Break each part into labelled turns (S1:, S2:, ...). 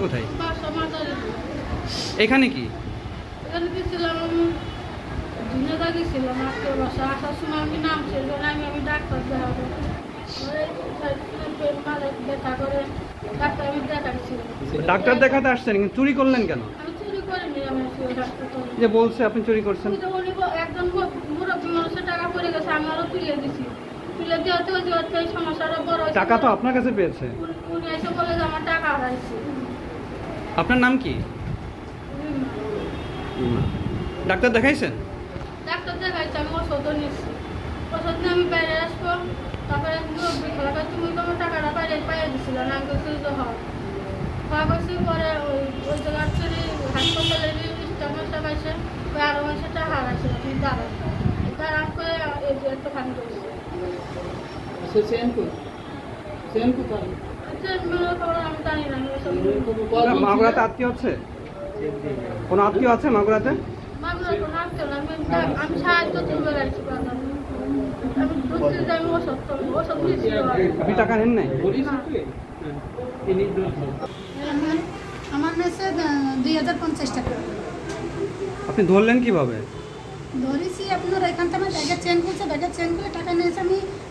S1: কোথায়? এখানে কি?
S2: এখানে গেছিলাম ঝিনাইদহ গেছিলাম আজকে বাসা আসার সময় আমি নামছি আমি ডাক্তার দেখাবো দেখা করে ডাক্তার আমি দেখাচ্ছি।
S1: ডাক্তার দেখাতে আসছেন কিন্তু চুরি করলেন কেন?
S2: আমি চুরি করিনি, আমি হাসপাতালে
S1: যে বলছে আপনি চুরি করছেন।
S2: একজন মুরব্বী মানুষের টাকা পড়ে গেছে, আমি আরো তুলে দিছি। তুলে দেওয়াতে ওই যে সমস্যাটা বড়
S1: টাকা তো আপনার কাছে পেয়েছে।
S2: উনি এসে বলে যে আমার টাকা হারাইছে।
S1: আপনার নাম কি? ডাক্তার দেখাইছেন?
S2: ডাক্তার দেখাইছে, আমি ওষুধও নিচ্ছি। ওষুধ নিয়ে আমি বাইরে আসবো, তারপরে মুরব্বী খেলা তুমি তোমার টাকাটা বাইরে পাইয়ে দিছিল না, আমি বলছি যে হয় বলছি। পরে ওই জায়গার থেকে হাসপাতালের স্টাফ মাস্টার পাইছে, ওই আরো মাসে টাকা হারাইছিল। তুমি দাঁড়ান করে এই যে একটা ফান করছে। আমি জানি না,
S1: মাগুরাতে আত্মীয় আছে? কোনো আত্মীয় আছে মাগুরাতে?
S2: আমি সাহায্য তুলবে রাখছি। আমি বুঝছি যে আমি ওষুধ দিয়েছি।
S1: আপনি টাকা নেন নাই?
S3: আমার মেসে 2050 টাকা।
S1: আপনি ধরলেন কিভাবে?
S3: ধরেছি আপনার এখান থেকে আমার ব্যাগের চেন খুলছে, ব্যাগের চেন খুলে টাকা নিয়েছে।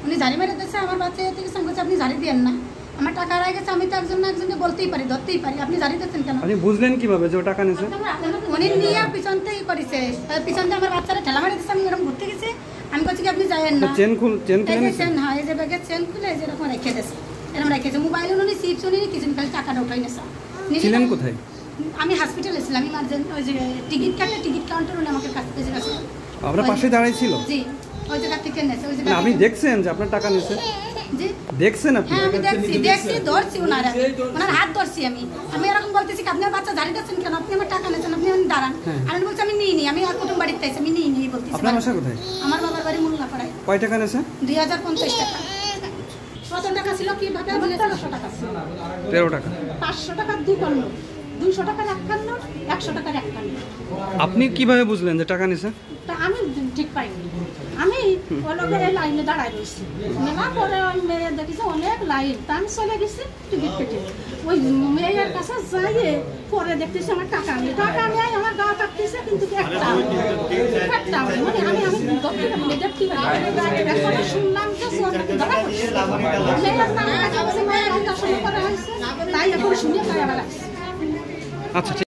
S3: উনি ঝাড়ি মেরে দিয়েছে, আমার বাচ্চা থেকে সঙ্গে আপনি ঝাড়ি দেন না, আমার টাকা হারাই গেছে। আমি তো একজনকে বলতেই পারি, ধরতেই পারি, আপনি ঝাড়ি দিচ্ছেন কেন?
S1: আপনি বুঝলেন কিভাবে যে ও টাকা নিয়েছে?
S3: উনি নিয়ে পিছনতেই করেছে, পিছনতে আমার বাচ্চারা ঠেলা মেরে দিচ্ছে। আমি এরকম ঘুরতে গেছি, আমি বলছি কি আপনি যাবেন না।
S1: চেন
S3: চেন হ্যাঁ, এই যে ব্যাগের চেন খুলে যেরকম রেখে দিয়েছে, এরকম রেখেছে। মোবাইল উনি চিপস উনি কিছু খালি টাকাটা উঠাই নিয়েছে।
S1: ছিলেন কোথায়?
S3: আমি হসপিটালে ছিলাম, ওই যে টিকিট কাউন্টার উনি আমাকে কাছে গেছে।
S1: আপনার পাশে দাঁড়াই ছিল?
S3: জি, ওই জায়গা থেকে নেছে। ওই জায়গা
S1: আপনি দেখছেন যে আপনার টাকা নিয়েছে?
S3: জি
S1: দেখছেন আপনি?
S3: হ্যাঁ, আমি দেখছি ধরছি ওনার হাত ধরছি। আমি এরকম বলতেছি কি আপনার বাচ্চা দাঁড়িয়ে যাচ্ছেন কেন, আপনি আমার টাকা নিয়েছেন, আপনি দাঁড়ান। আমি বলছি আমি নিইনি, আমি আর কুটুম বাড়িতে আছি, আমি নিইনি বলতেছি।
S1: আপনার বাসা কোথায়?
S3: আমার বাবার বাড়ি মোল্লাপাড়ায়।
S1: কয় টাকা নিয়েছে?
S3: 2050 টাকা। কত টাকা ছিল কিভাবে? 1300 টাকা ছিল।
S1: 13 টাকা।
S3: 500 টাকার 2 নোট, 200 টাকার 1 নোট, 100 টাকার 1 নোট।
S1: আপনি কিভাবে বুঝলেন যে টাকা নিয়েছে?
S3: তা আমি ঠিক পাইনি। আমি ওই লোকের লাইনে দাঁড়ায় রয়েছি, নেওয়ার পরে ওই মেয়ে দেখেছি অনেক লাইন, তা আমি চলে গেছি টিকিট কেটে। ওই মেয়ের কাছে যাইয়ে পরে দেখতেছি আমার টাকা নেই, আমার গা কাটতেছে, কিন্তু একটা মানে আমি দেখতে পারি শুনলাম যে মেয়ের নাম করা হয়েছে, তাই এখন শুনে তাই আবার আসছে।
S1: আচ্ছা।